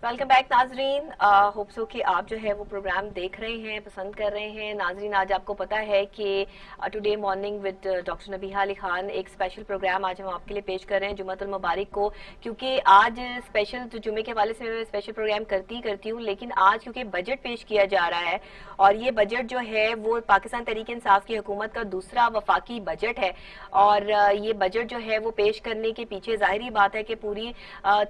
Welcome back नाजरीन। Hope so कि आप जो है वो प्रोग्राम देख रहे हैं, पसंद कर रहे हैं। नाजरीन, आज आपको पता है कि today morning with doctor Nabiha Ali Khan एक स्पेशल प्रोग्राम आज हम आपके लिए पेश कर रहे हैं जुम्मतुल मुबारक को, क्योंकि आज स्पेशल जो जुम्मे के हवाले से मैं स्पेशल प्रोग्राम करती हूँ, लेकिन आज क्योंकि बजट पेश किया जा रहा है और ये बजट जो है वो पाकिस्तान तहरीक इंसाफ की हुकूमत का दूसरा वफाकी बजट है। और ये बजट जो है वो पेश करने के पीछे जाहिर बात है कि पूरी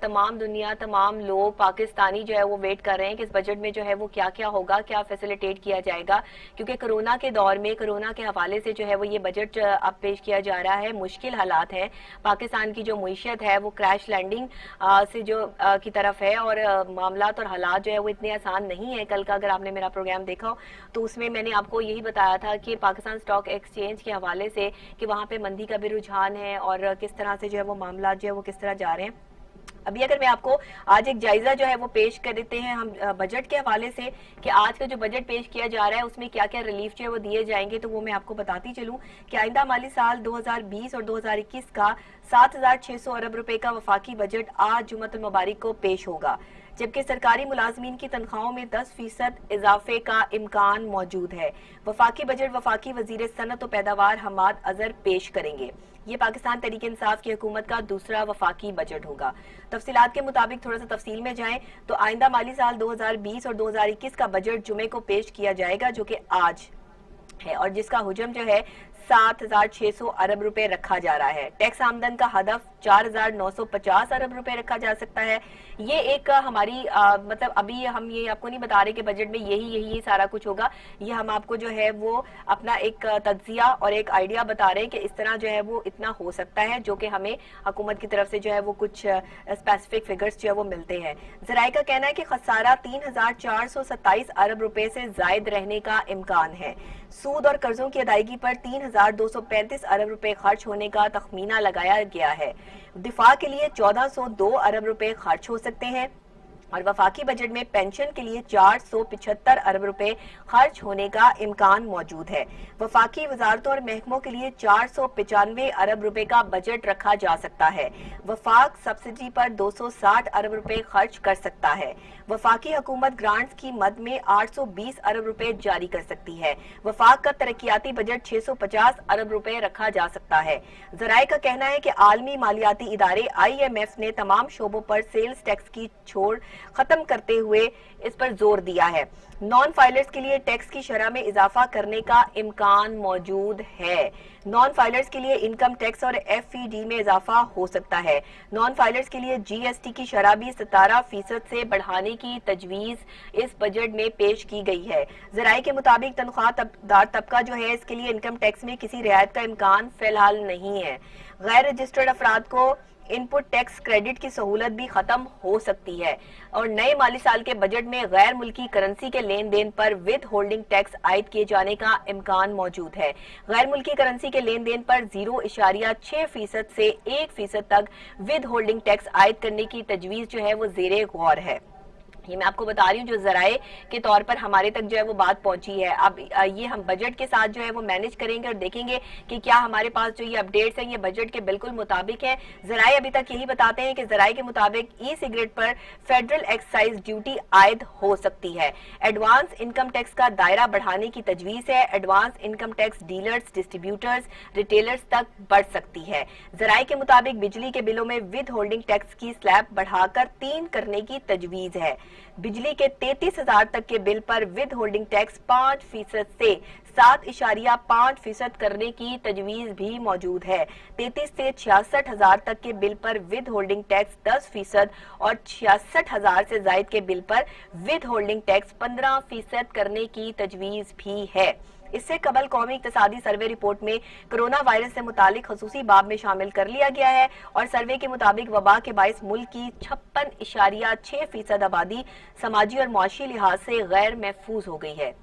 तमाम दुनिया, तमाम लोग, पाकिस्तानी जो है वो वेट कर रहे हैं कि इस बजट में जो है वो क्या क्या होगा, क्या फैसिलिटेट किया जाएगा, क्योंकि कोरोना के दौर में कोरोना के हवाले से जो है वो ये बजट अब पेश किया जा रहा है। मुश्किल हालात हैं, पाकिस्तान की जो मुईशत है वो क्रैश लैंडिंग से जो की तरफ है और मामलात और हालात जो है वो इतने आसान नहीं है। कल का अगर आपने मेरा प्रोग्राम देखा हो तो उसमें मैंने आपको यही बताया था कि पाकिस्तान स्टॉक एक्सचेंज के हवाले से कि वहाँ पे मंदी का भी रुझान है और किस तरह से जो है वो मामला जो है वो किस तरह जा रहे हैं। अभी अगर मैं आपको आज एक जायजा जो है वो पेश कर देते हैं हम बजट के हवाले से कि आज का जो बजट पेश किया जा रहा है उसमें क्या क्या रिलीफ जो है वो दिए जाएंगे, तो वो मैं आपको बताती चलूं कि आइंदा माली साल 2020 और 2021 का 7,600 अरब रुपए का वफाकी बजट आज जुम्मतुल मुबारक को पेश होगा, जबकि सरकारी मुलाजमीन की तनख्वाहों में 10% इजाफे का इम्कान मौजूद है। वफाकी बजट वफाकी वजीर सनत और पैदावार हमाद अजहर पेश करेंगे। ये पाकिस्तान तहरीक इंसाफ की हुकूमत का दूसरा वफाकी बजट होगा। तफसीलात के मुताबिक थोड़ा सा तफसील में जाएं तो आइंदा माली साल 2020 और 2021 का बजट जुमे को पेश किया जाएगा, जो कि आज है और जिसका हुजम जो है 7,600 अरब रुपए रखा जा रहा है। टैक्स आमदन का हदफ 4,950 अरब रुपए रखा जा सकता है। ये एक हमारी मतलब अभी हम ये आपको नहीं बता रहे कि बजट में यही सारा कुछ होगा, ये हम आपको जो है वो अपना एक तज्जिया और एक आइडिया बता रहे हैं कि इस तरह जो है वो इतना हो सकता है, जो कि हमें हुकूमत की तरफ से जो है वो कुछ स्पेसिफिक फिगर्स जो है वो मिलते हैं। जराये का कहना है कि खसारा 3,427 अरब रुपए से जायद रहने का इम्कान है। सूद और कर्जों की अदायगी पर 3,235 अरब रुपए खर्च होने का तखमीना लगाया गया है। दिफा के लिए 1,402 अरब रुपए खर्च हो सकते हैं और वफाकी बजट में पेंशन के लिए 475 अरब रुपए खर्च होने का इम्कान मौजूद है। वफाकी वजारतों और महकमों के लिए 495 अरब रुपए का बजट रखा जा सकता है। वफाक सब्सिडी पर 260 अरब रुपए खर्च कर सकता है। वफाकी हुकूमत ग्रांट्स की मद में 820 अरब रुपए जारी कर सकती है। वफाक का तरक्याती बजट 650 अरब रुपए रखा जा सकता है। जराये का कहना है कि आलमी मालियाती इदारे IMF ने तमाम शोबों पर सेल्स टैक्स की छोड़ खत्म करते हुए इस पर जोर दिया है। नॉन फाइलर्स के लिए टैक्स की शरह में इजाफा करने का इम्कान मौजूद है। नॉन फाइलर्स के लिए इनकम टैक्स और FED में इजाफा हो सकता है। नॉन फाइलर्स के लिए GST की शरह भी 17% से बढ़ाने की तजवीज इस बजट में पेश की गई है। जराये के मुताबिक तनख्वाहदार तबका जो है इसके लिए इनकम टैक्स में किसी रियायत का इम्कान फिलहाल नहीं है। गैर रजिस्टर्ड अफराद को इनपुट टैक्स क्रेडिट की सहूलत भी खत्म हो सकती है और नए माली साल के बजट में गैर मुल्की करेंसी के लेन देन पर विद होल्डिंग टैक्स आयद किए जाने का इम्कान मौजूद है। गैर मुल्की करेंसी के लेन देन पर 0.6% से 1% तक विद होल्डिंग टैक्स आयद करने की तजवीज जो है वो ज़ेरे गौर है। ये मैं आपको बता रही हूँ जो जराये के तौर पर हमारे तक जो है वो बात पहुंची है। अब ये हम बजट के साथ जो है वो मैनेज करेंगे और देखेंगे कि क्या हमारे पास जो ये अपडेट्स हैं ये बजट के बिल्कुल मुताबिक है। जराये अभी तक यही बताते हैं कि जराये के मुताबिक E-सिगरेट पर फेडरल एक्साइज ड्यूटी आयद हो सकती है। एडवांस इनकम टैक्स का दायरा बढ़ाने की तजवीज है। Advance income tax dealers, distributors, retailers तक बढ़ सकती है। जराये के मुताबिक बिजली के बिलों में विद होल्डिंग टैक्स की स्लैब बढ़ाकर 3 करने की तजवीज है। बिजली के 33,000 तक के बिल पर विद होल्डिंग टैक्स 5% से 7.5% करने की तजवीज भी मौजूद है। 33 से 66,000 तक के बिल पर विद होल्डिंग टैक्स 10% और 66,000 से जायद के बिल पर विद होल्डिंग टैक्स 15% करने की तजवीज भी है। इससे कबल कौमी इक्तिसादी सर्वे रिपोर्ट में कोरोना वायरस से मुतालिक खसूसी बाब में शामिल कर लिया गया है और सर्वे के मुताबिक वबा के बायस मुल्क की 56.6% आबादी समाजी और मुआशी लिहाज से गैर महफूज हो गई है,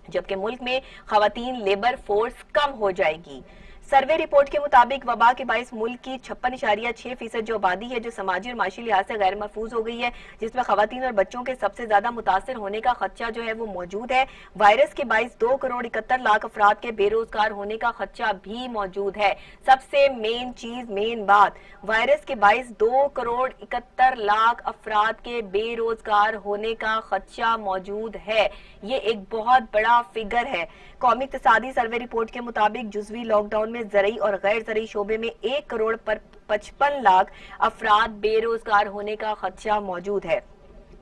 जबकि मुल्क में खवातीन लेबर फोर्स कम हो जाएगी। सर्वे रिपोर्ट के मुताबिक वबा के बाइस मुल्क की 56.6% जो आबादी है जो समाजी और माशी लिहाज से गैर महफूज हो गई है, जिसमें खवातीन और बच्चों के सबसे ज्यादा मुतासर होने का खदशा जो है वो मौजूद है। वायरस के बाइस 2 करोड़ 71 लाख अफराद के बेरोजगार होने का खदशा भी मौजूद है। सबसे मेन बात, वायरस के बाइस 2 करोड़ 71 लाख अफराद के बेरोजगार होने का खदशा मौजूद है। ये एक बहुत बड़ा फिगर है। कौमी इक्तिसादी सर्वे रिपोर्ट के मुताबिक जुज़वी लॉकडाउन में ज़रई और गैर ज़रई शोबे में 1 करोड़ पर 55 लाख अफराद बेरोजगार होने का खदशा मौजूद है।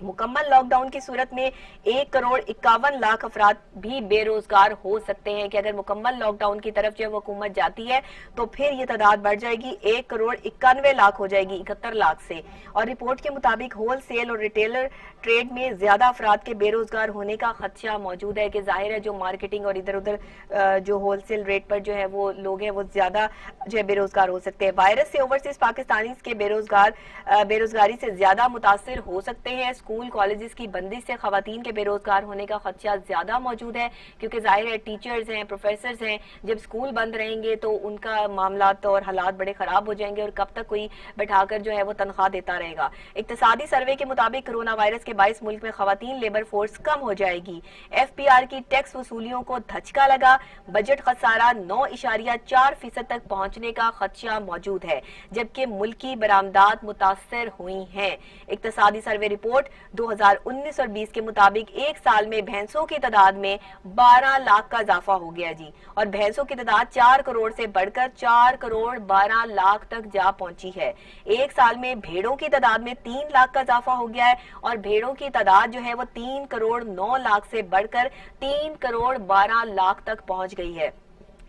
मुकम्मल लॉकडाउन की सूरत में 1 करोड़ 51 लाख अफराद भी बेरोजगार हो सकते हैं कि अगर मुकम्मल लॉकडाउन की तरफ जो हुकूमत जाती है तो फिर ये तादाद बढ़ जाएगी, 1 करोड़ 91 लाख हो जाएगी 71 लाख से। और रिपोर्ट के मुताबिक होल सेल और रिटेलर ट्रेड में ज्यादा अफराद के बेरोजगार होने का खदशा मौजूद है कि जाहिर है जो मार्केटिंग और इधर उधर जो होलसेल रेट पर जो है वो लोग हैं वो ज्यादा जो है बेरोजगार हो सकते हैं। वायरस से ओवरसीज पाकिस्तानी के बेरोजगारी से ज्यादा मुतासिर हो सकते हैं। स्कूल कॉलेजेस की बंदी से खवातीन के बेरोजगार होने का खदशा ज्यादा मौजूद है क्योंकि जाहिर है टीचर्स हैं, प्रोफेसर्स हैं, जब स्कूल बंद रहेंगे तो उनका मामलात और हालात बड़े खराब हो जाएंगे और कब तक कोई बैठाकर जो है वो तनख्वाह देता रहेगा। इक्तिसादी सर्वे के मुताबिक कोरोना वायरस के बाइस मुल्क में खवातीन लेबर फोर्स कम हो जाएगी। FPR की टैक्स वसूलियों को धचका लगा, बजट खसारा 9.4% तक पहुंचने का खदशा मौजूद है, जबकि मुल्की बरामदात मुतासर हुई हैं। इक्तिसादी सर्वे रिपोर्ट 2019 और 20 के मुताबिक एक साल में भैंसों की तादाद में 12 लाख का इजाफा हो गया जी, और भैंसों की तादाद 4 करोड़ से बढ़कर 4 करोड़ 12 लाख तक जा पहुंची है। एक साल में भेड़ों की तादाद में 3 लाख का इजाफा हो गया है और भेड़ों की तादाद जो है वो 3 करोड़ 9 लाख से बढ़कर 3 करोड़ 12 लाख तक पहुंच गई है।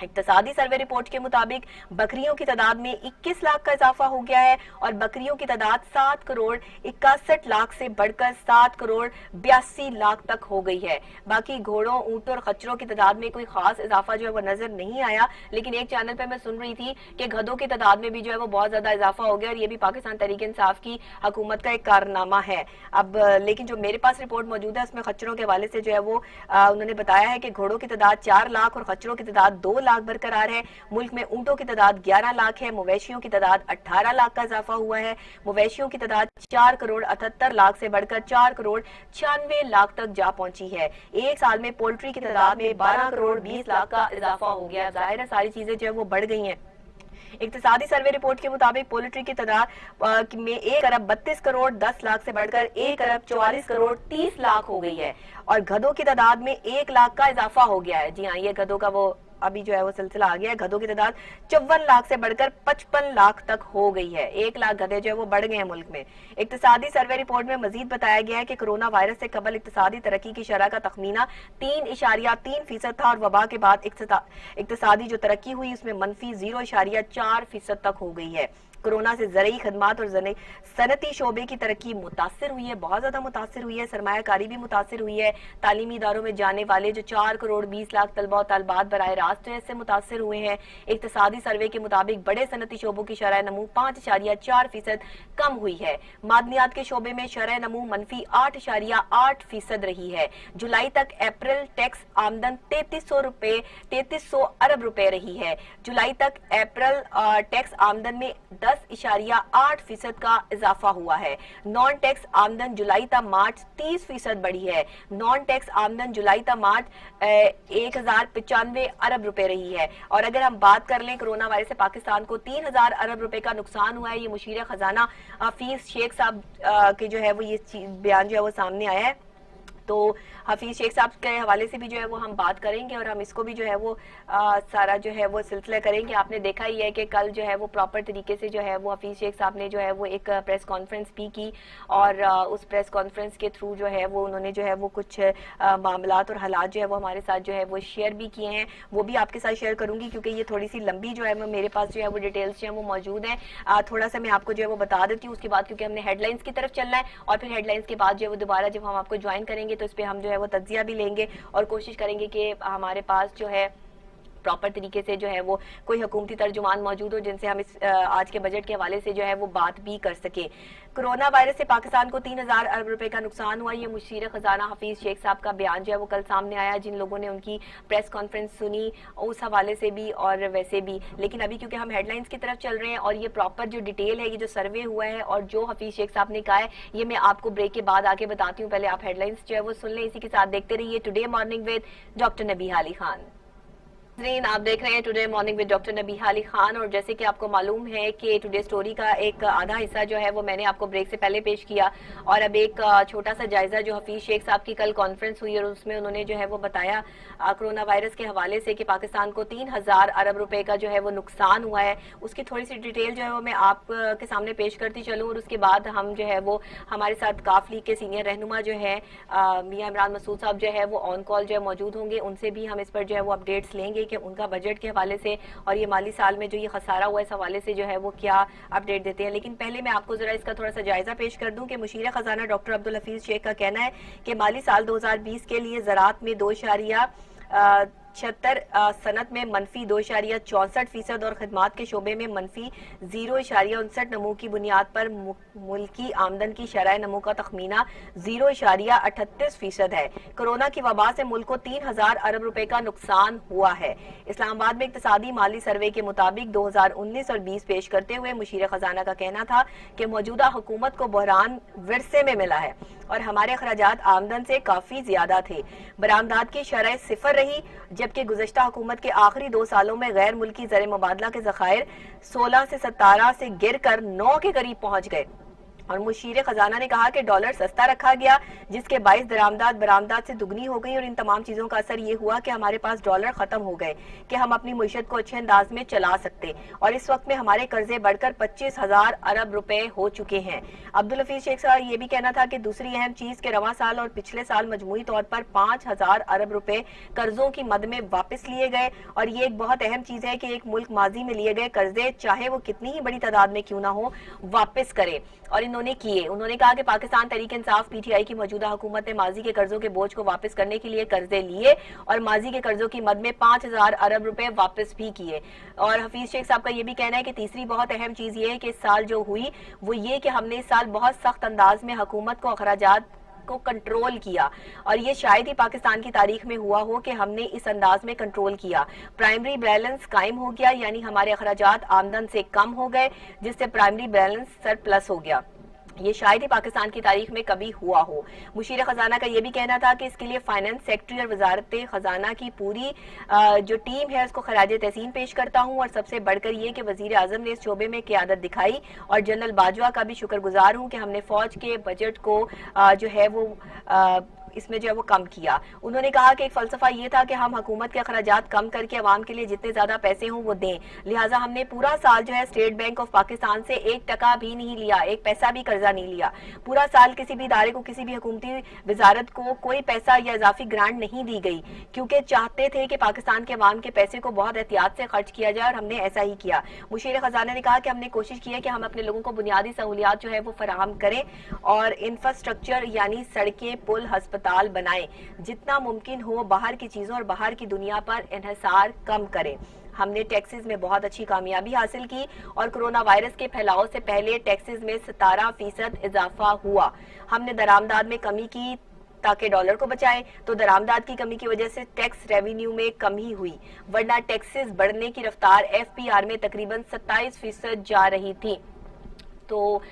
इक्तिसादी सर्वे रिपोर्ट के मुताबिक बकरियों की तादाद में 21 लाख का इजाफा हो गया है और बकरियों की तादाद 7 करोड़ 61 लाख से बढ़कर 7 करोड़ 82 लाख तक हो गई है। बाकी घोड़ों, ऊंटों और खच्चरों की तादाद में कोई खास इजाफा जो है वो नजर नहीं आया, लेकिन एक चैनल पे मैं सुन रही थी कि गधों की तादाद में भी जो है वो बहुत ज्यादा इजाफा हो गया और ये भी पाकिस्तान तहरीक इंसाफ की हुकूमत का एक कारनामा है। अब लेकिन जो मेरे पास रिपोर्ट मौजूद है उसमें खच्चरों के हवाले से जो है वो उन्होंने बताया है कि घोड़ों की तादाद 4 लाख और खच्चरों की तादाद 2 लाख बरकरार है। मुल्क में ऊंटों की तादाद 11 लाख है, मवेशियों की तादाद 18 लाख का इजाफा हुआ है। मवेशियों की तादाद 4 करोड़ 78 लाख से बढ़कर 4 करोड़ 96 लाख तक जा पहुंची है। एक साल में पोल्ट्री की तादाद में 12 करोड़ 20 लाख का इजाफा हो गया। जाहिर है सारी चीजें जो है वो बढ़ गई हैं। इक्तिसादी सर्वे रिपोर्ट के मुताबिक पोल्ट्री की तादाद में 1 अरब 32 करोड़ 10 लाख से बढ़कर 1 अरब 44 करोड़ 30 लाख हो गई है और गधों की तादाद में 1 लाख का इजाफा हो गया है। जी हाँ, ये गधों का वो अभी जो है वो सिलसिला आ गया है। गधों की तादाद 54 लाख से बढ़कर 55 लाख तक हो गई है। 1 लाख गधे जो है वो बढ़ गए हैं मुल्क में। इक्तिसादी सर्वे रिपोर्ट में मजीद बताया गया है कि कोरोना वायरस से कबल इक्तिसादी तरक्की की शरह का तखमीना 3.3% था और वबा के बाद इक्तिसादी जो तरक्की हुई उसमें मनफी 0.4% तक हो गई है। कोरोना से ज़रई खदमात और सनती शोबे की तरक्की मुतासिर हुई है, बहुत ज्यादा मुतासिर हुई है। सरमायाकारी भी मुतासिर हुई है। तालीमी इदारों में जाने वाले जो 4 करोड़ 20 लाख तलबा और तलबात बराह रास्त इससे मुतासिर हुए हैं। इक्तिसादी सर्वे के मुताबिक बड़े सनती शोबों की शरह नमू 5.4% कम हुई है। मादनियात के शोबे में शरह नमू मनफी 8.8% रही है। जुलाई तक अप्रैल टैक्स आमदन 3300 अरब रुपए रही है। जुलाई तक अप्रैल टैक्स आमदन में 10.8% का इजाफा हुआ है। नॉन टैक्स आमदन जुलाई तक मार्च 30% बढ़ी है। नॉन टैक्स आमदन जुलाई तक मार्च 1095 अरब रुपए रही है। और अगर हम बात कर लें कोरोना वायरस से पाकिस्तान को 3000 अरब रुपए का नुकसान हुआ है। ये मुशीर खजाना हफीज शेख साहब के जो है वो ये बयान जो है वो सामने आया है। तो हफीज शेख साहब के हवाले से भी जो है वो हम बात करेंगे और हम इसको भी जो है वो सारा जो है वो सिलसिला करेंगे। आपने देखा ही है कि कल जो है वो प्रॉपर तरीके से जो है वो हफीज शेख साहब ने जो है वो एक प्रेस कॉन्फ्रेंस भी की और उस प्रेस कॉन्फ्रेंस के थ्रू जो है वो उन्होंने जो है वो कुछ मामलात और हालात जो है वो हमारे साथ जो है वो शेयर भी किए हैं। वो भी आपके साथ शेयर करूंगी क्योंकि ये थोड़ी सी लंबी जो है मेरे पास जो है वो डिटेल्स जो है वो मौजूद हैं। थोड़ा सा मैं आपको जो है वो बता देती हूँ उसके बाद, क्योंकि हमने हेडलाइंस की तरफ चलना है और फिर हेडलाइंस के बाद जो है वो दोबारा जब हम आपको ज्वाइन करेंगे तो इस पर हम जो है वो तज्जिया भी लेंगे और कोशिश करेंगे कि हमारे पास जो है प्रॉपर तरीके से जो है वो कोई हुकूमती तर्जुमान मौजूद हो जिनसे हम इस आज के बजट के हवाले से जो है वो बात भी कर सके। कोरोना वायरस से पाकिस्तान को 3000 अरब रुपए का नुकसान हुआ, ये मुशीर खजाना हफीज शेख साहब का बयान जो है वो कल सामने आया। जिन लोगों ने उनकी प्रेस कॉन्फ्रेंस सुनी उस हवाले से भी और वैसे भी, लेकिन अभी क्योंकि हम हेडलाइंस की तरफ चल रहे हैं और ये प्रॉपर जो डिटेल है, ये जो सर्वे हुआ है और जो हफीज शेख साहब ने कहा है, ये मैं आपको ब्रेक के बाद आके बताती हूँ। पहले आप हेडलाइंस जो है वो सुन लें, इसी के साथ देखते रहिए today morning with doctor Nabiha Ali Khan. आप देख रहे हैं today morning with doctor Nabiha Ali Khan, और जैसे कि आपको मालूम है कि टुडे स्टोरी का एक आधा हिस्सा जो है वो मैंने आपको ब्रेक से पहले पेश किया, और अब एक छोटा सा जायजा जो हफीज शेख साहब की कल कॉन्फ्रेंस हुई और उसमें उन्होंने जो है वो बताया कोरोना वायरस के हवाले से कि पाकिस्तान को 3000 अरब रुपए का जो है वो नुकसान हुआ है। उसकी थोड़ी सी डिटेल जो है वो मैं आपके सामने पेश करती चलूँ, और उसके बाद हम जो है वो हमारे साथ काफ लीग के सीनियर रहनुमा जो है मियां इमरान मसूद साहब जो है वो ऑन कॉल जो है मौजूद होंगे, उनसे भी हम इस पर जो है वो अपडेट्स लेंगे कि उनका बजट के हवाले से और ये माली साल में जो ये खसारा हुआ है इस हवाले से जो है वो क्या अपडेट देते हैं। लेकिन पहले मैं आपको जरा इसका थोड़ा सा जायजा पेश कर दूं कि मुशीर खजाना डॉक्टर अब्दुल हफीज शेख का कहना है कि माली साल 2020 के लिए ज़राअत में 2.76 सनत में मनफी 2.64% और खदमात के शोबे में मनफी 0.59 नमू की बुनियाद पर मुल्की आमदन की शरह नमू का तखमीना 0.38% है। कोरोना की वबा से मुल्क को 3000 अरब रुपए का नुकसान हुआ है। इस्लामाबाद में इक्तिसादी माली सर्वे के मुताबिक 2019 और 20 पेश करते हुए मुशीर खजाना का कहना था कि मौजूदा हुकूमत को बहरान विरसे में मिला है और हमारे अखराजात आमदन से काफी ज्यादा थे। बरामदात की शरह सिफर रही, जबकि गुज़श्ता हुकूमत के आखिरी 2 सालों में गैर मुल्की ज़र मुबादला के ज़खायर 16 से 17 से गिर कर 9 के करीब पहुंच गए। और मुशीर खजाना ने कहा कि डॉलर सस्ता रखा गया, जिसके बाइस बरामदात से दुगनी हो गई, और इन तमाम चीजों का असर ये हुआ कि हमारे पास डॉलर खत्म हो गए कि हम अपनी मुईशत को अच्छे अंदाज में चला सकते, और इस वक्त में हमारे कर्जे बढ़कर 25,000 अरब रुपए हो चुके हैं। अब्दुल हफीज शेख साहब ये भी कहना था कि दूसरी अहम चीज के रवां साल और पिछले साल मजमूई तौर पर 5,000 अरब रुपए कर्जों की मद में वापस लिए गए, और ये एक बहुत अहम चीज है कि एक मुल्क माजी में लिए गए कर्जे चाहे वो कितनी ही बड़ी तादाद में क्यों ना हो वापस करे, और इन्होंने किए। उन्होंने कहा कि पाकिस्तान तहरीक इंसाफ पीटीआई की मौजूदा हुकूमत ने माजी के कर्जों के बोझ को वापस करने के लिए कर्जे लिए और माजी के कर्जों की मद में 5,000 अरब रुपए वापस भी किए। और हफीज शेख साहब का ये भी कहना है कि तीसरी बहुत अहम चीज ये है कि इस साल जो हुई वो ये कि हमने इस साल बहुत सख्त अंदाज में हुकूमत को अखराजात को कंट्रोल किया, और ये शायद ही पाकिस्तान की तारीख में हुआ हो कि हमने इस अंदाज में कंट्रोल किया। प्राइमरी बैलेंस कायम हो गया, यानी हमारे अखराजात आमदन से कम हो गए, जिससे प्राइमरी बैलेंस सरप्लस हो गया। ये शायद ही पाकिस्तान की तारीख में कभी हुआ हो। मुशीर खजाना का ये भी कहना था कि इसके लिए फाइनेंस सेक्रेटरी और वजारत खजाना की पूरी जो टीम है उसको खराज तहसीन पेश करता हूँ, और सबसे बढ़कर ये कि वजीर आजम ने इस शोबे में क़यादत दिखाई, और जनरल बाजवा का भी शुक्रगुजार हूँ कि हमने फौज के बजट को जो है वो इसमें जो है वो कम किया। उन्होंने कहा कि एक फलसफा ये था कि हम हुकूमत के अखराजात कम करके अवाम के लिए जितने ज्यादा पैसे हों वो दें, लिहाजा हमने पूरा साल जो है स्टेट बैंक ऑफ पाकिस्तान से 1 टका भी नहीं लिया, 1 पैसा भी कर्जा नहीं लिया। पूरा साल किसी भी इदारे को, किसी भी हुकूमती वजारत को कोई पैसा या इजाफी ग्रांट नहीं दी गई, क्योंकि चाहते थे कि पाकिस्तान के अवाम के पैसे को बहुत एहतियात से खर्च किया जाए, और हमने ऐसा ही किया। मुशीर खजाना ने कहा कि हमने कोशिश की है कि हम अपने लोगों को बुनियादी सहूलियात जो है वो फराहम करें और इंफ्रास्ट्रक्चर यानी सड़कें, पुल, अस्पताल बनाएं, जितना मुमकिन हो बाहर की चीजों और बाहर की दुनिया पर इन्हिसार कम करें। हमने टैक्सेस में बहुत अच्छी कामयाबी हासिल की, और कोरोना वायरस के फैलाव से पहले टैक्सेस में 17% इजाफा हुआ। हमने दरामदाद में कमी की ताकि डॉलर को बचाएं, तो दरामदाद की कमी की वजह से टैक्स रेवेन्यू में कमी हुई, वरना टैक्सेस बढ़ने की रफ्तार FPR में तकरीबन 27% जा रही थी। तो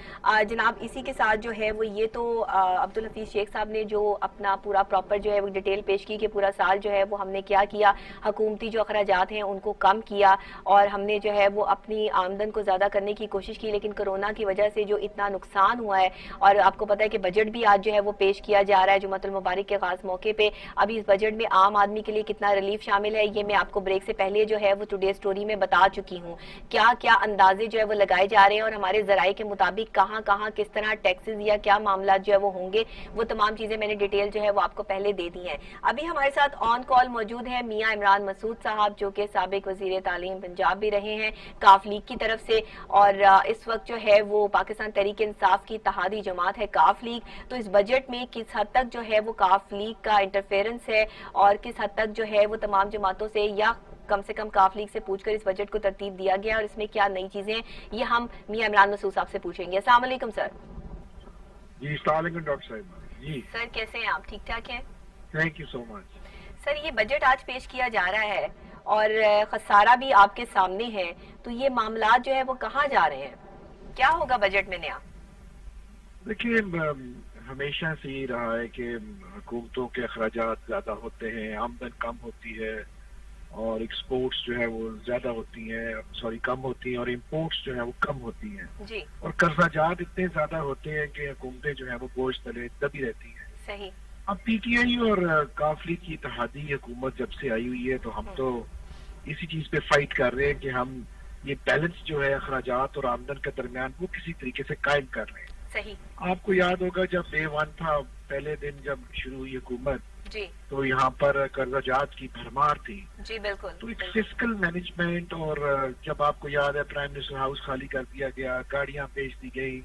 जनाब इसी के साथ जो है वो ये तो अब्दुल हफीज शेख साहब ने जो अपना पूरा प्रॉपर जो है वो डिटेल पेश की कि पूरा साल जो है वो हमने क्या किया, हुकूमती जो अखराजात हैं उनको कम किया, और हमने जो है वो अपनी आमदन को ज़्यादा करने की कोशिश की, लेकिन कोरोना की वजह से जो इतना नुकसान हुआ है, और आपको पता है कि बजट भी आज जो है वो पेश किया जा रहा है जुम्मतुल मुबारक के खास मौके पर। अभी इस बजट में आम आदमी के लिए कितना रिलीफ शामिल है ये मैं आपको ब्रेक से पहले जो है वो टुडे स्टोरी में बता चुकी हूँ। क्या क्या अंदाजे जो है वो लगाए जा रहे हैं, और हमारे जराए के मुताबिक कहां कहां किस तरह टैक्सेस या क्या मामला जो है वो होंगे, वो तमाम चीजें मैंने डिटेल जो है वो आपको पहले दे दी हैं। अभी हमारे साथ ऑन कॉल मौजूद है मियां इमरान मसूद साहब, जो कि साबिक वजीर तालीम पंजाब भी रहे हैं काफ लीग की तरफ से, और इस वक्त जो है वो पाकिस्तान तहरीक इंसाफ की इत्तेहादी जमात है काफ लीग। तो इस बजट में किस हद तक जो है वो काफ लीग का इंटरफेरेंस है, और किस हद तक जो है वो तमाम जमातों से या कम से कम काफ लीग से पूछकर इस बजट को तरतीब दिया गया और इसमें क्या नई चीजें हैं, ये हम मियां इमरान मसूद साहब से पूछेंगे। अस्सलाम वालेकुम सर। जी अस्सलाम वालेकुम डॉक्टर साहिबा। जी सर कैसे हैं आप, ठीक ठाक हैं? Thank you so much. Sir ये बजट आज पेश किया जा रहा है और खसारा भी आपके सामने है, तो ये मामला जो है वो कहाँ जा रहे हैं, क्या होगा बजट में नया? देखिए हमेशा से ही रहा है कि हुकूमतों के अखराजात ज़्यादा होते हैं, आमदन कम होती है और एक्सपोर्ट्स जो है वो ज़्यादा होती हैं, कम होती हैं और इम्पोर्ट्स जो है वो कम होती हैं जी और कर्जाजात इतने ज़्यादा होते हैं कि हुकूमतें जो है वो बोझ तले दबी रहती हैं। सही। अब पीटीआई और काफली की इत्तेहादी हुकूमत जब से आई हुई है तो हम तो इसी चीज़ पे फाइट कर रहे हैं कि हम ये बैलेंस जो है अखराजात और आमदन के दरमियान वो किसी तरीके से कायम कर रहे हैं। सही। आपको याद होगा जब डे वन था, पहले दिन जब शुरू हुई हुकूमत, जी तो यहाँ पर कर्जाजात की भरमार थी। जी बिल्कुल। तो एक फिस्कल मैनेजमेंट और जब आपको याद है प्राइम मिनिस्टर हाउस खाली कर दिया गया, गाड़ियां बेच दी गई,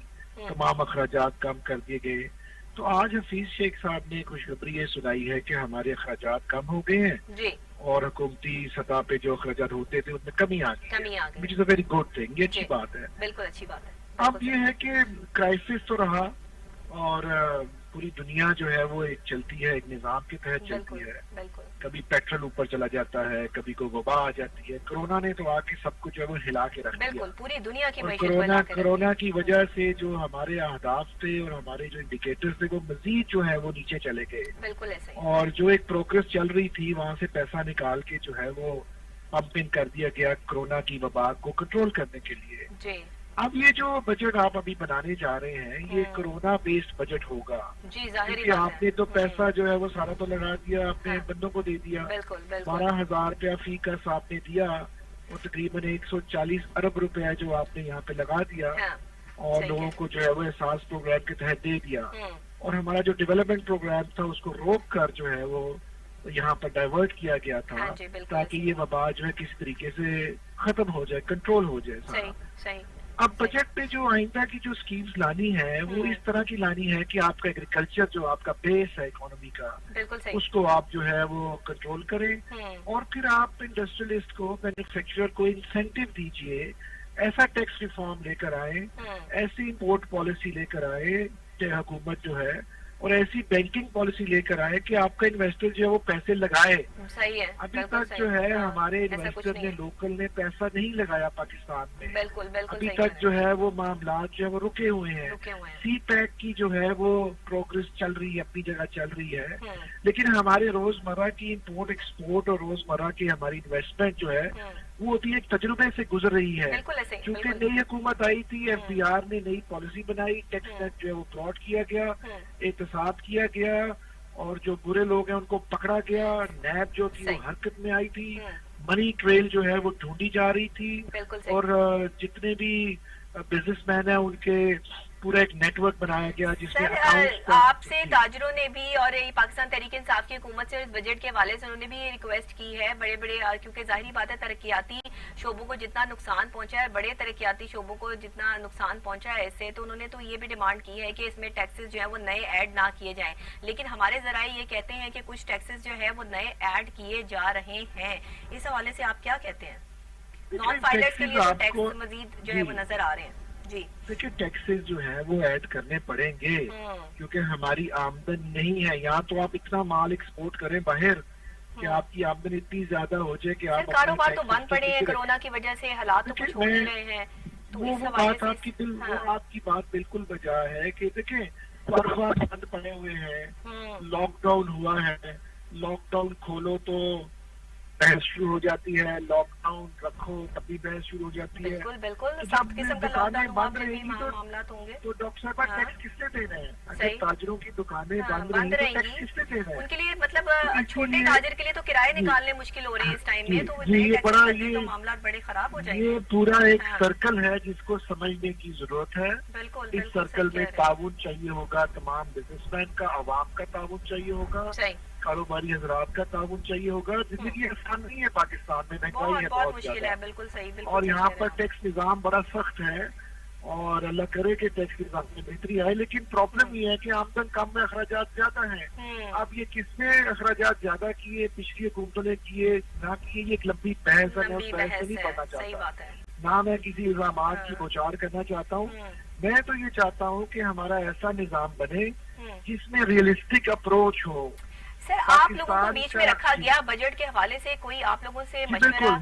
तमाम अखराजात कम कर दिए गए। तो आज हफीज शेख साहब ने खुशखबरी ये सुनाई है कि हमारे अखराजात कम हो गए हैं जी और हुकूमती सतह पे जो अखराजात होते थे उनमें कमी आ गई, which is a very good thing. ये अच्छी बात है, बिल्कुल अच्छी बात है। अब ये है कि क्राइसिस तो रहा और पूरी दुनिया जो है वो एक चलती है, एक निजाम के तहत चलती है। बिल्कुल। कभी पेट्रोल ऊपर चला जाता है, कभी कोई वबा आ जाती है। कोरोना ने तो आके सब कुछ जो है वो हिला के रख दिया। बिल्कुल पूरी दुनिया की और मईशत कोरोना की वजह से जो हमारे अहदाफ थे और हमारे जो इंडिकेटर्स थे वो मजीद जो है वो नीचे चले गए। बिल्कुल ऐसे ही। और जो एक प्रोग्रेस चल रही थी वहाँ से पैसा निकाल के जो है वो पंप इन कर दिया गया कोरोना की वबा को कंट्रोल करने के लिए। जी अब ये जो बजट आप अभी बनाने जा रहे हैं ये कोरोना बेस्ड बजट होगा। जी जाहिर क्योंकि आपने तो पैसा जो है वो सारा तो लगा दिया, अपने बंदों को दे दिया। बिल्कुल 12,000 रुपया फी कस आपने दिया और तकरीबन 140 अरब रुपया जो आपने यहाँ पे लगा दिया और लोगों को जो है वो एहसास प्रोग्राम के तहत दे दिया। और हमारा जो डेवलपमेंट प्रोग्राम था उसको रोक कर जो है वो यहाँ पर डाइवर्ट किया गया था ताकि ये वबा जो है किसी तरीके से खत्म हो जाए, कंट्रोल हो जाए। सही सही। अब बजट पे जो आइंदा की जो स्कीम्स लानी है वो इस तरह की लानी है कि आपका एग्रीकल्चर जो आपका बेस है इकोनॉमी का, उसको आप जो है वो कंट्रोल करें और फिर आप इंडस्ट्रियलिस्ट को, मैन्युफैक्चरर को इंसेंटिव दीजिए, ऐसा टैक्स रिफॉर्म लेकर आए, ऐसी इम्पोर्ट पॉलिसी लेकर आए हुकूमत जो है और ऐसी बैंकिंग पॉलिसी लेकर आए कि आपका इन्वेस्टर जो है वो पैसे लगाए। सही है। अभी तक जो है हमारे इन्वेस्टर ने लोकल ने पैसा नहीं लगाया पाकिस्तान में। बिल्कुल बिल्कुल। अभी तक जो है वो मामला जो है वो रुके हुए हैं। सी पैक की जो है वो प्रोग्रेस चल रही है, अपनी जगह चल रही है, लेकिन हमारे रोजमर्रा की इम्पोर्ट एक्सपोर्ट और रोजमर्रा की हमारी इन्वेस्टमेंट जो है वो अभी एक तजुर्बे से गुजर रही है। क्योंकि नई हुकूमत आई थी, एफबीआर ने नई पॉलिसी बनाई, टैक्स नेट जो है वो प्लॉट किया गया, एहतसाब किया गया और जो बुरे लोग हैं उनको पकड़ा गया। नैब जो थी वो हरकत में आई थी, मनी ट्रेल जो है वो ढूंढी जा रही थी और जितने भी बिजनेसमैन हैं उनके पूरा एक नेटवर्क बनाया गया जिसमें आपसे ताजरों ने भी और पाकिस्तान तहरीक इंसाफ की हुकूमत से इस बजट के हवाले से उन्होंने भी रिक्वेस्ट की है, बड़े बड़े, क्योंकि जाहिर बात है तरक्याती शोबों को जितना नुकसान पहुंचा है, बड़े तरक्याती शोबों को जितना नुकसान पहुंचा है इससे, तो उन्होंने तो ये भी डिमांड की है कि इसमें टैक्सेस जो है वो नए ऐड ना किए जाएं। लेकिन हमारे जराए ये कहते हैं कि कुछ टैक्सेस जो है वो नए ऐड किए जा रहे हैं। इस हवाले से आप क्या कहते हैं? नॉन फाइलर्स के लिए टैक्स मजीद जो है वो नजर आ रहे हैं। देखिए टैक्सेस जो है वो ऐड करने पड़ेंगे क्योंकि हमारी आमदन नहीं है। यहाँ तो आप इतना माल एक्सपोर्ट करें बाहर कि आपकी आमदन इतनी ज्यादा हो जाए कि आप कारोबार तो बंद पड़े हैं कोरोना की वजह से, हालात तो कुछ हो नहीं रहे हैं। तो वो बात आपकी बात बिल्कुल बजा है कि देखें कारोबार बंद पड़े हुए हैं, लॉकडाउन हुआ है, लॉकडाउन खोलो तो बहस शुरू हो जाती है, लॉकडाउन रखो तब भी बहस शुरू हो जाती है। बिल्कुल बिल्कुल। सब किस्म का लॉकडाउन बंद रहेगी तो डॉक्टर साहब टैक्स किससे दे रहे हैं? अगर ताजरों की दुकानें बंद रहेंगी तो टैक्स किससे दे रहे हैं? उनके लिए मतलब छोटे ताजर के लिए तो किराए निकालने मुश्किल हो रहे हैं इस टाइम में, तो ये बड़ा ये मामला बड़े खराब हो जाएंगे। ये पूरा एक सर्कल है जिसको समझने की जरूरत है। बिल्कुल इस सर्कल में ताउन चाहिए होगा, तमाम बिजनेसमैन का, अवाम का ताउन चाहिए होगा, कारोबारी हजरात का ताउन चाहिए होगा। जिंदगी आसान नहीं है पाकिस्तान में, महंगाई है बहुत मुश्किल है। बिल्कुल सही। और यहाँ पर टैक्स निजाम बड़ा सख्त है اور اللہ کرے کہ ٹیکس کے نظام میں بہتری آئے. لیکن پرابلم یہ ہے کہ آمدن کم میں اخراجات زیادہ ہیں. اب یہ کس نے اخراجات زیادہ کیے, پچھلی حکومتوں نے کیے نہ کیے, یہ ایک لمبی بحث ہے, میں اس بحث سے نہیں پڑھنا چاہتا, نہ میں کسی الزامات کی بوچھار کرنا چاہتا ہوں. میں تو یہ چاہتا ہوں کہ ہمارا ایسا نظام بنے جس میں ریئلسٹک اپروچ ہو. سر آپ لوگوں کو بیچ میں رکھا گیا بجٹ کے حوالے سے, کوئی آپ لوگوں سے مشورہ؟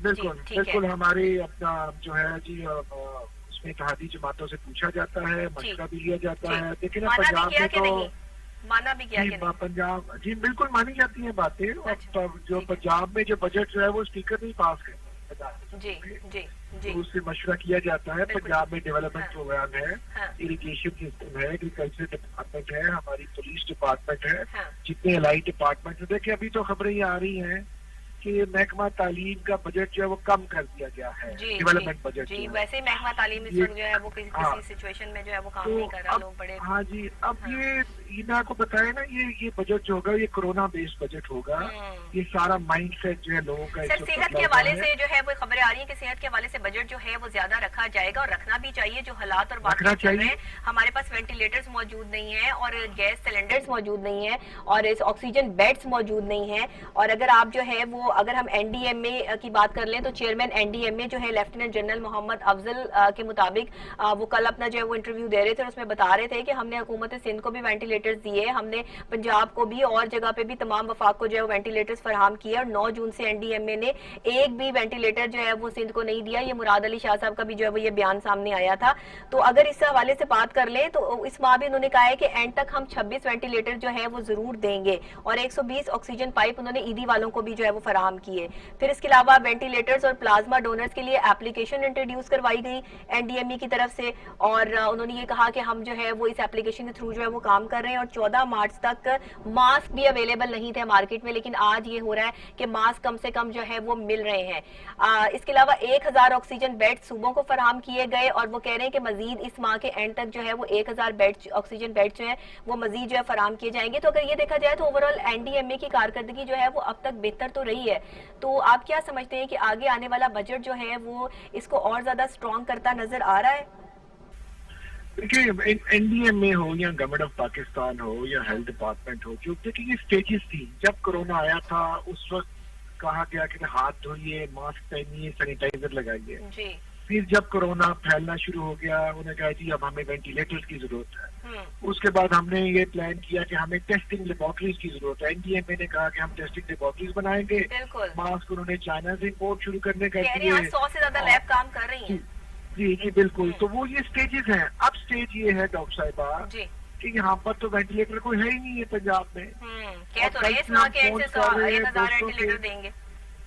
بالکل ہمارے اپنا جو ہے جی اس میں اتحادی جماعتوں سے پوچھا جاتا ہے, مشورہ بھی لیا جاتا ہے. لیکن پنجاب میں تو مانا بھی کیا کہ پنجاب جی بالکل مانی جاتی ہیں باتیں. جو پنجاب میں جو بجٹ جو ہے وہ اسپیکر نہیں پاس کرتے, اس سے مشورہ کیا جاتا ہے. پنجاب میں ڈیولپمنٹ پروگرام ہے, اریگیشن سسٹم ہے, ایگریکلچر ڈپارٹمنٹ ہے, ہماری پولیس ڈپارٹمنٹ ہے, جتنے الائی ڈپارٹمنٹ ہیں. دیکھیں ابھی تو خبریں یہ آ رہی ہیں کہ محکمہ تعلیم کا بجٹ جو ہے وہ کم کر دیا گیا ہے, ڈیولپمنٹ بجٹ. جی ویسے محکمہ تعلیم اس وقت جو ہے وہ کسی سچویشن میں جو ہے وہ کام نہیں کر رہا, لوگ بڑے. ہاں جی, اب یہ میں آپ کو بتایا نا, یہ بجٹ جو ہوگا یہ کورونا بیسڈ بجٹ ہوگا. یہ سارا مائنڈ سیٹ جو ہے لوگوں کا. سر صحت کے حوالے سے جو ہے وہ خبریں آ رہی ہیں کہ صحت کے حوالے سے بجٹ جو ہے وہ زیادہ رکھا جائے گا, اور رکھنا بھی چاہیے. جو حالات اور واقعات چل رہے ہیں, ہمارے پاس وینٹیلیٹرز موجود نہیں ہیں, اور گیس سلنڈرز موجود نہیں ہیں, اور آکسیجن بیڈز موجود نہیں ہیں. اور اگر آپ جو ہے وہ اگر ہم این ڈی ایم اے کی بات کر لیں تو چیئرمین این ڈی ایم اے جو ہے لیفٹیننٹ جنرل محمد افضل کے مطابق وہ کل اپنا جو ہے وہ انٹرویو دے رہے تھے, اور اس میں بتا رہے تھے کہ ہم نے حکومت سندھ کو بھی وینٹیلیٹرز دیے, ہم نے پنجاب کو بھی اور جگہ پہ بھی تمام وفاق کو جو ہے وینٹیلیٹرز فراہم کیے, اور 9 جون سے این ڈی ایم اے نے ایک بھی وینٹیلیٹر جو ہے وہ سندھ کو نہیں دیا. یہ مراد علی شاہ صاحب کا بھی جو ہے وہ یہ بیان سامنے آیا تھا. تو اگر اس حوالے سے بات کر لیں تو اس ماہ بھی انہوں نے کہا ہے کہ اینڈ تک ہم 26 وینٹیلیٹر جو ہے وہ ضرور دیں گے, اور 120 آکسیجن پائپ انہوں نے ایدی والوں کو بھی جو ہے وہ فراہم کیے. پھر اس کے علاوہ وینٹیلیٹرز اور پلازما ڈونرز کے لیے اپلیکیشن انٹروڈیوس کروائی گئی این ڈی ایم ای کی طرف سے, اور انہوں نے یہ کہا کہ ہم جو ہے وہ اس اپلیکیشن کے تھرو جو ہے وہ کام کر رہے ہیں. اور 14 مارچ تک ماسک بھی اویلیبل نہیں تھے مارکیٹ میں, لیکن آج یہ ہو رہا ہے کہ ماسک کم سے کم جو ہے وہ مل رہے ہیں. اس کے علاوہ 1000 آکسیجن بیڈ صوبوں کو فراہم کیے گئے, اور وہ کہہ رہے ہیں کہ مزید اس ماہ کے اینڈ تک جو ہے وہ 1000 بیڈ آکسیجن بیڈ جو ہے وہ مزید جو ہے فراہم کیے جائیں گے. تو اگر یہ دیکھا جائے تو اوورآل این ڈی ایم اے کی کارکردگی جو ہے وہ اب تک بہتر تو رہی ہے. تو آپ کیا سمجھتے ہیں کہ آگے آنے والا بجٹ جو ہے وہ اس کو اور زیادہ اسٹرانگ کرتا نظر آ رہا ہے؟ دیکھیے این ڈی ایم اے ہو یا گورنمنٹ آف پاکستان ہو یا ہیلتھ ڈپارٹمنٹ ہو, جو دیکھیے یہ اسٹیجز تھی. جب کورونا آیا تھا اس وقت کہا گیا کہ ہاتھ دھوئیے, ماسک پہنیے, سینیٹائزر لگائیے. پھر جب کورونا پھیلنا شروع ہو گیا انہوں نے کہا جی اب ہمیں وینٹیلیٹر کی ضرورت ہے. اس کے بعد ہم نے یہ پلان کیا کہ ہمیں ٹیسٹنگ لیبارٹریز کی ضرورت ہے. این ڈی ایم اے نے کہا کہ ہم ٹیسٹنگ لیبارٹریز بنائیں گے. ماسک انہوں نے چائنا سے امپورٹ شروع کرنے کا دیے, 100 سے زیادہ لیب کام کر رہی ہیں. جی جی بالکل. تو وہ یہ سٹیجز ہیں. اب سٹیج یہ ہے ڈاکٹر صاحبہ کہ یہاں پر تو وینٹیلیٹر کوئی ہے ہی نہیں ہے پنجاب میں.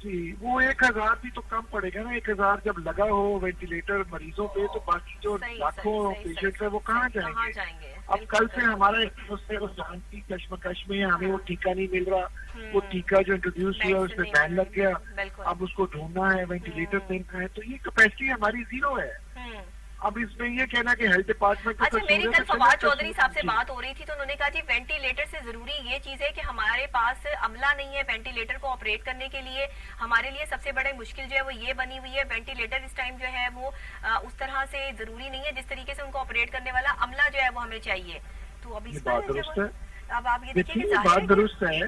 جی وہ 1000 بھی تو کم پڑے گا نا. 1000 جب لگا ہو وینٹیلیٹر مریضوں پہ تو باقی جو لاکھوں پیشنٹ ہیں وہ کہاں جائیں گے؟ اب کل سے ہمارا جان کی کشمکش میں ہمیں وہ ٹیکہ نہیں مل رہا. وہ ٹیکہ جو انٹروڈیوس ہوا اس میں بین لگ گیا, اب اس کو ڈھونڈنا ہے, وینٹیلیٹر دینا ہے. تو یہ کیپیسٹی ہماری زیرو ہے. اب اس میں یہ کہنا کہ ہیلتھ ڈپارٹمنٹ. اچھا میری کل فواد چودھری صاحب سے بات ہو رہی تھی تو انہوں نے کہا جی وینٹیلیٹر سے ضروری یہ چیز ہے کہ ہمارے پاس عملہ نہیں ہے وینٹیلیٹر کو آپریٹ کرنے کے لیے. ہمارے لیے سب سے بڑی مشکل جو ہے وہ یہ بنی ہوئی ہے, وینٹیلیٹر اس ٹائم جو ہے وہ اس طرح سے ضروری نہیں ہے جس طریقے سے ان کو آپریٹ کرنے والا عملہ جو ہے وہ ہمیں چاہیے. تو اب اس پر اب آپ یہ دیکھیے کہ بات درست ہے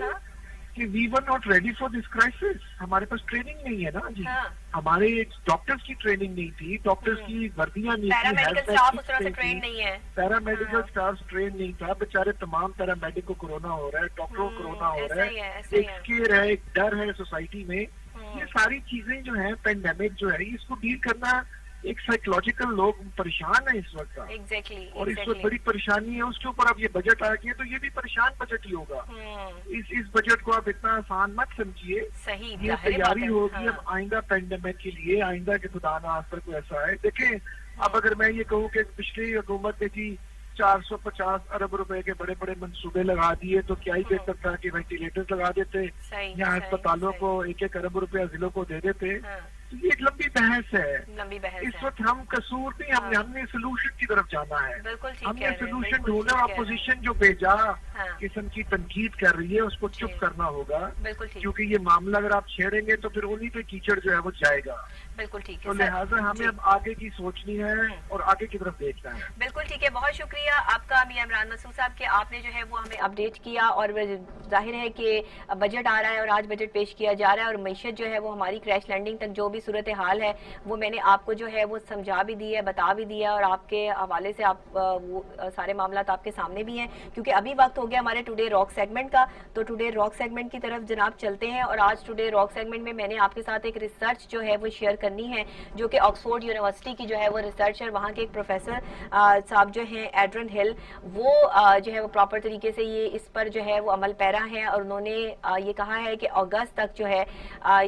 کہ we were not ready for this crisis. ہمارے پاس ٹریننگ نہیں ہے نا جی. ہمارے ڈاکٹرز کی ٹریننگ نہیں تھی, ڈاکٹرز کی وردیاں نہیں تھی, پیرامیڈیکل اسٹاف ٹرین نہیں تھا. بیچارے تمام پیرامیڈک کو کورونا ہو رہا ہے, ڈاکٹروں کو کورونا ہو رہا ہے. ایک فیئر ہے, ایک ڈر ہے سوسائٹی میں. یہ ساری چیزیں جو ہیں پینڈیمک جو ہے اس کو ڈیل کرنا ایک سائیکولوجیکل لوگ پریشان ہیں اس وقت کا. اور اس وقت بڑی پریشانی ہے. اس کے اوپر اب یہ بجٹ آ گیا تو یہ بھی پریشان بجٹ ہی ہوگا. اس بجٹ کو آپ اتنا آسان مت سمجھیے. یہ تیاری ہوگی اب آئندہ پینڈیمک کے لیے, آئندہ کے خدا نہ خاصہ کوئی ایسا ہے. دیکھیں اب اگر میں یہ کہوں کہ پچھلی حکومت نے جی 450 ارب روپے کے بڑے بڑے منصوبے لگا دیے تو کیا ہی بہتر تھا کہ وینٹیلیٹر لگا دیتے یا ہسپتالوں کو 1 ارب روپیہ ضلعوں کو دے دیتے. तो ये एक लंबी बहस है, लंबी बहस इस है। वक्त हम कसूर नहीं, हमने सोल्यूशन की तरफ जाना है। बिल्कुल ठीक हमने कह रहे हैं, सोल्यूशन बिल्कुल ढूंढना, ठीक कह रहे हैं। अपोजिशन जो बेजा हाँ। किस्म की तनकीद कर रही है उसको चुप जी। करना होगा, बिल्कुल ठीक, क्योंकि ये मामला अगर आप छेड़ेंगे तो फिर उन्हीं पे कीचड़ जो है वो जाएगा। बिल्कुल ठीक तो है सर। लिहाजा हमें जी। अब आगे की सोचनी है और आगे की तरफ देखना है। बिल्कुल ठीक है, बहुत शुक्रिया आपका मियां इमरान मसूद साहब के आपने जो है वो हमें अपडेट किया। और जाहिर है कि बजट आ रहा है और आज बजट पेश किया जा रहा है, और मैशत जो है वो हमारी क्रैश लैंडिंग तक जो भी सूरत हाल है वो मैंने आपको जो है वो समझा भी दी है, बता भी दिया, और आपके हवाले से आप वो सारे मामला आपके सामने भी हैं। क्योंकि अभी वक्त हो गया हमारे टुडे रॉक सेगमेंट का, तो टुडे रॉक सेगमेंट की तरफ जनाब चलते हैं। और आज टुडे रॉक सेगमेंट में मैंने आपके साथ एक रिसर्च जो है वो शेयर करनी है, जो कि ऑक्सफोर्ड यूनिवर्सिटी की जो है वो रिसर्च है। वहाँ के एक प्रोफेसर साहब जो हैं एड्रन हिल, वो जो है वो प्रॉपर तरीके से ये इस पर जो है वो अमल पैरा है, और उन्होंने ये कहा है कि अगस्त तक जो है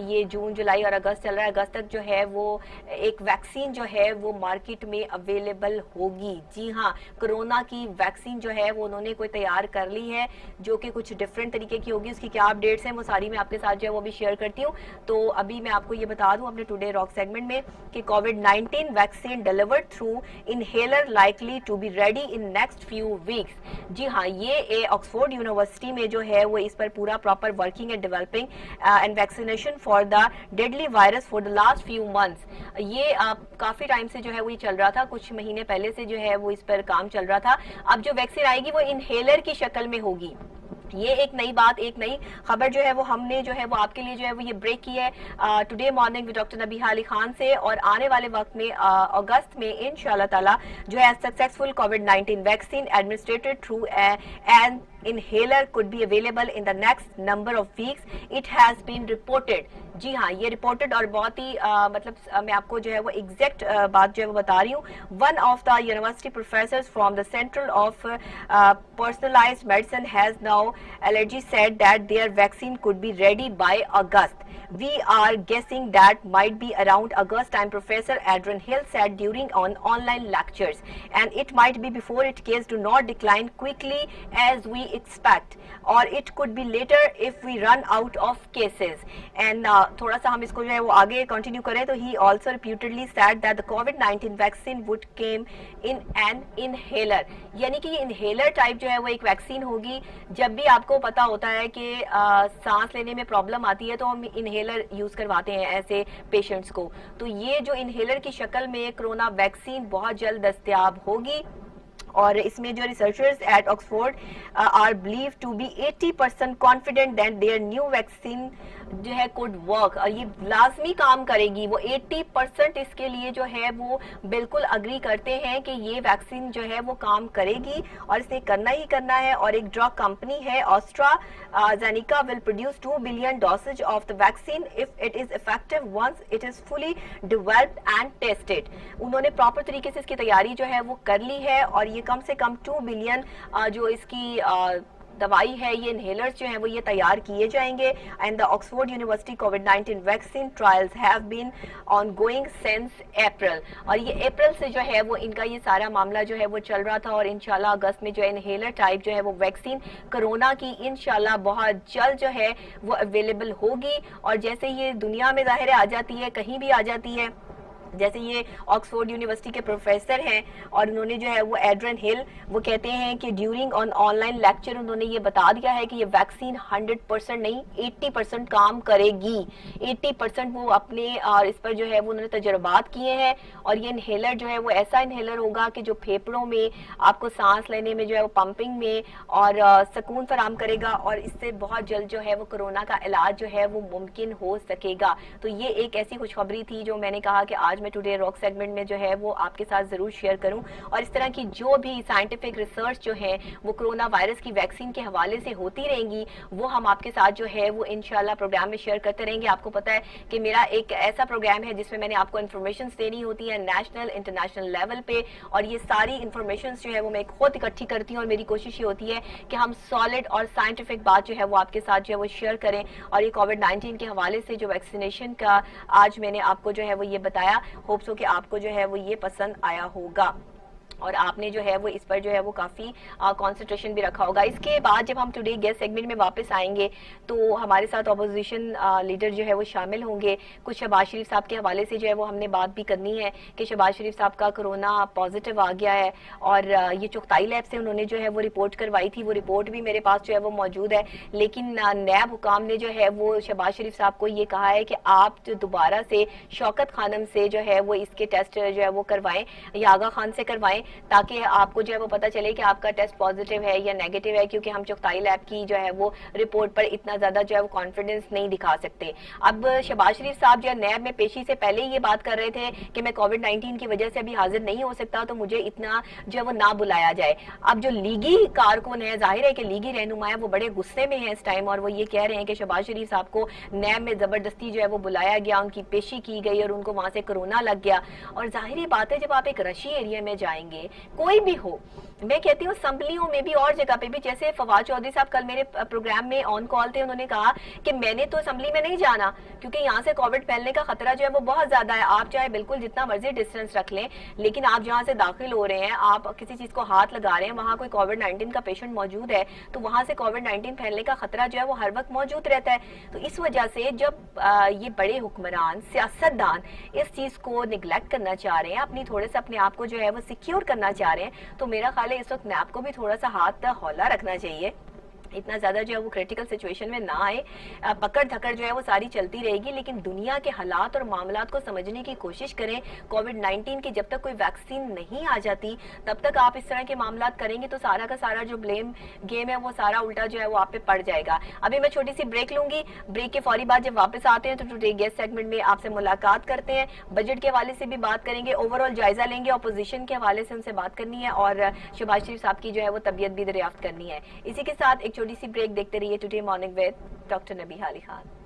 ये जून जुलाई और अगस्त चल रहा है, अगस्त तक जो है वो एक वैक्सीन जो है वो मार्केट में अवेलेबल होगी। जी हाँ, कोरोना की वैक्सीन जो है वो उन्होंने कोई तैयार कर ली है, जो कि कुछ डिफरेंट तरीके की होगी। उसकी क्या अपडेट्स हैं वो सारी मैं आपके साथ जो है वो भी शेयर करती हूँ। तो अभी मैं आपको ये बता दूं अपने टुडे रॉक सेगमेंट में कि कोविड-19 vaccine delivered through inhaler likely to be ready in next few weeks. जी हाँ, ये ऑक्सफोर्ड यूनिवर्सिटी में जो है वो इस पर पूरा proper working and developing and vaccination for the deadly virus for the last few months. ये काफी टाइम से जो है वो ये चल रहा था, कुछ महीने पहले से जो है वो इस पर काम चल रहा था। अब जो वैक्सीन आएगी वो इनहेलर की शक्ल में होगी। ये एक नई बात, एक नई खबर जो है वो हमने जो है वो आपके लिए जो है वो ये ब्रेक की है today morning with doctor Nabiha Ali Khan से। और आने वाले वक्त में अगस्त में इंशाल्लाह ताला जो है successful covid vaccine administrated through an inhaler could be available in the next number of weeks, it has been reported। जी हाँ, ये रिपोर्टेड और बहुत ही मतलब मैं आपको जो है वो एग्जैक्ट बात जो है वो बता रही हूँ। One of the university professors from the central of personalised medicine has now already said that there vaccine could be ready by August. We are guessing that might be around August time, Professor Adrian Hill said during online lectures, and it might be before it case do not decline quickly as we expect, or it could be later if we run out of cases। And थोड़ा सा हम इसको जो है वो आगे continue करें तो he also repeatedly said that the COVID-19 vaccine would came in an inhaler, यानी कि ये इनहेलर टाइप जो है वो एक वैक्सीन होगी। जब भी आपको पता होता है कि सांस लेने में प्रॉब्लम आती है तो हम इनहेलर यूज करवाते हैं ऐसे पेशेंट्स को, तो ये जो इनहेलर की शक्ल में कोरोना वैक्सीन बहुत जल्द दस्तयाब होगी। और इसमें जो researchers at Oxford are believe to be 80% confident that there new vaccine जो है कुड वर्क, और ये लाजमी काम करेगी। वो 80% इसके लिए जो है वो बिल्कुल अग्री करते हैं कि ये वैक्सीन जो है वो काम करेगी और इसे करना ही करना है। और एक ड्रग कंपनी है AstraZeneca will produce 2 billion doses of the vaccine if it is effective once it is fully developed and tested. उन्होंने प्रॉपर तरीके से इसकी तैयारी जो है वो कर ली है, और ये कम से कम 2 बिलियन जो इसकी दवाई है, ये इनहेलर्स जो हैं वो ये तैयार किए जाएंगे। एंड द ऑक्सफोर्ड यूनिवर्सिटी कोविड-19 vaccine trials have been ongoing since April, और ये अप्रैल से जो है वो इनका ये सारा मामला जो है वो चल रहा था। और इंशाल्लाह अगस्त में जो इनहेलर टाइप जो है वो वैक्सीन कोरोना की इंशाल्लाह बहुत जल्द जो है वो अवेलेबल होगी। और जैसे ये दुनिया में ज़ाहिर आ जाती है, कहीं भी आ जाती है, जैसे ये ऑक्सफोर्ड यूनिवर्सिटी के प्रोफेसर हैं और उन्होंने जो है वो एड्रियन हिल वो कहते हैं कि ड्यूरिंग ऑनलाइन लेक्चर उन्होंने ये बता दिया है कि ये वैक्सीन 100% नहीं 80% काम करेगी। 80% वो अपने इस पर जो है वो उन्होंने तजर्बात किए हैं। और ये इनहेलर जो है वो ऐसा इनहेलर होगा कि जो फेफड़ों में आपको सांस लेने में जो है वो पंपिंग में और सुकून फराम करेगा, और इससे बहुत जल्द जो है वो कोरोना का इलाज जो है वो मुमकिन हो सकेगा। तो ये एक ऐसी खुशखबरी थी जो मैंने कहा कि आज मैं टुडे रॉक सेगमेंट में जो है वो आपके साथ जरूर शेयर करूं। और इस तरह की जो भी साइंटिफिक रिसर्च जो है वो कोरोना वायरस की वैक्सीन के हवाले से होती रहेंगी, वो हम आपके साथ जो है वो इंशाल्लाह प्रोग्राम में शेयर करते रहेंगे। आपको पता है कि मेरा एक ऐसा प्रोग्राम है जिसमें मैंने आपको इन्फॉर्मेशन देनी होती है नेशनल इंटरनेशनल लेवल पे, और ये सारी इन्फॉर्मेशन जो है वो मैं खुद इकट्ठी करती हूँ। और मेरी कोशिश ये होती है कि हम सॉलिड और साइंटिफिक बात जो है वो आपके साथ जो है वो शेयर करें। और ये कोविड-19 के हवाले से जो वैक्सीनेशन का आज मैंने आपको जो है वो ये बताया, होप्स हो कि आपको जो है वो ये पसंद आया होगा। اور آپ نے جو ہے وہ اس پر جو ہے وہ کافی کانسنٹریشن بھی رکھا ہوگا. اس کے بعد جب ہم ٹوڈے گیسٹ سیگمنٹ میں واپس آئیں گے تو ہمارے ساتھ اپوزیشن لیڈر جو ہے وہ شامل ہوں گے. کچھ شہباز شریف صاحب کے حوالے سے جو ہے وہ ہم نے بات بھی کرنی ہے کہ شہباز شریف صاحب کا کرونا پازیٹیو آ گیا ہے اور یہ چغتائی لیب سے انہوں نے جو ہے وہ رپورٹ کروائی تھی. وہ رپورٹ بھی میرے پاس جو ہے وہ موجود ہے, لیکن نیب حکام نے جو ہے وہ شہباز شریف صاحب کو یہ کہا ہے کہ آپ دوبارہ سے شوکت خانم سے جو ہے وہ اس کے ٹیسٹ جو ہے وہ کروائیں یا آغا خان سے کروائیں تاکہ آپ کو جو ہے وہ پتہ چلے کہ آپ کا ٹیسٹ پازیٹیو ہے یا نیگیٹو ہے, کیونکہ ہم چغتائی لیب کی جو ہے وہ رپورٹ پر اتنا زیادہ جو ہے وہ کانفیڈنس نہیں دکھا سکتے. اب شہباز شریف صاحب جو ہے نیب میں پیشی سے پہلے یہ بات کر رہے تھے کہ میں کووڈ-19 کی وجہ سے ابھی حاضر نہیں ہو سکتا تو مجھے اتنا جو ہے وہ نہ بلایا جائے. اب جو لیگی کارکن ہے, ظاہر ہے کہ لیگی رہنما ہے, وہ بڑے غصے میں ہیں اس ٹائم اور وہ یہ کہہ رہے ہیں کہ شہباز شریف صاحب کو نیب میں زبردستی جو ہے وہ بلایا گیا, ان کی پیشی کی گئی اور ان کو وہاں سے کرونا لگ گیا. اور ظاہری بات ہے جب آپ ایک رشی ایریا میں جائیں گے, کوئی بھی ہو, میں کہتی ہوں اسمبلیوں میں بھی اور جگہ پہ بھی, جیسے فواد چودھری صاحب کل میرے پروگرام میں آن کال تھے, انہوں نے کہا کہ میں نے تو اسمبلی میں نہیں جانا کیونکہ یہاں سے کووڈ پھیلنے کا خطرہ جو ہے وہ بہت زیادہ ہے. آپ چاہے بالکل جتنا مرضی ڈسٹینس رکھ لیں, لیکن آپ جہاں سے داخل ہو رہے ہیں, آپ کسی چیز کو ہاتھ لگا رہے ہیں, وہاں کوئی کووڈ-19 کا پیشنٹ موجود ہے تو وہاں سے کووڈ-19 پھیلنے کا خطرہ جو ہے وہ ہر وقت موجود رہتا ہے. تو اس وجہ سے جب یہ بڑے حکمران سیاستدان اس چیز کو نگلیکٹ کرنا چاہ رہے ہیں, اپنی تھوڑے سے اپنے آپ کو جو ہے وہ سیکیور کرنا چاہ رہے ہیں, تو میرا خیال ہے اس وقت نیب کو بھی تھوڑا سا ہاتھ ہولا رکھنا چاہیے, اتنا زیادہ جو ہے وہ کریٹیکل سچویشن میں نہ آئے. پکڑ دھکڑ جو ہے وہ ساری چلتی رہے گی, لیکن دنیا کے حالات اور معاملات کو سمجھنے کی کوشش کریں. کووڈ-19 کی جب تک کوئی ویکسین نہیں آ جاتی تب تک آپ اس طرح کے معاملات کریں گے تو سارا کا سارا جو بلیم گیم ہے وہ سارا الٹا جو ہے وہ آپ پہ پڑ جائے گا. ابھی میں چھوٹی سی بریک لوں گی, بریک کے فوری بعد جب واپس آتے ہیں تو ٹوڈے گیسٹ سیگمنٹ میں آپ سے ملاقات کرتے ہیں, بجٹ کے حوالے سے بھی بات کریں گے, اوور آل جائزہ لیں گے, اپوزیشن کے حوالے سے ان سے بات کرنی ہے اور شہباز شریف صاحب کی جو ہے وہ طبیعت بھی دریافت کرنی ہے. اسی کے ساتھ ایک چھوٹی سی بریک, دیکھتے رہیے today morning with doctor Nabiha Ali Khan.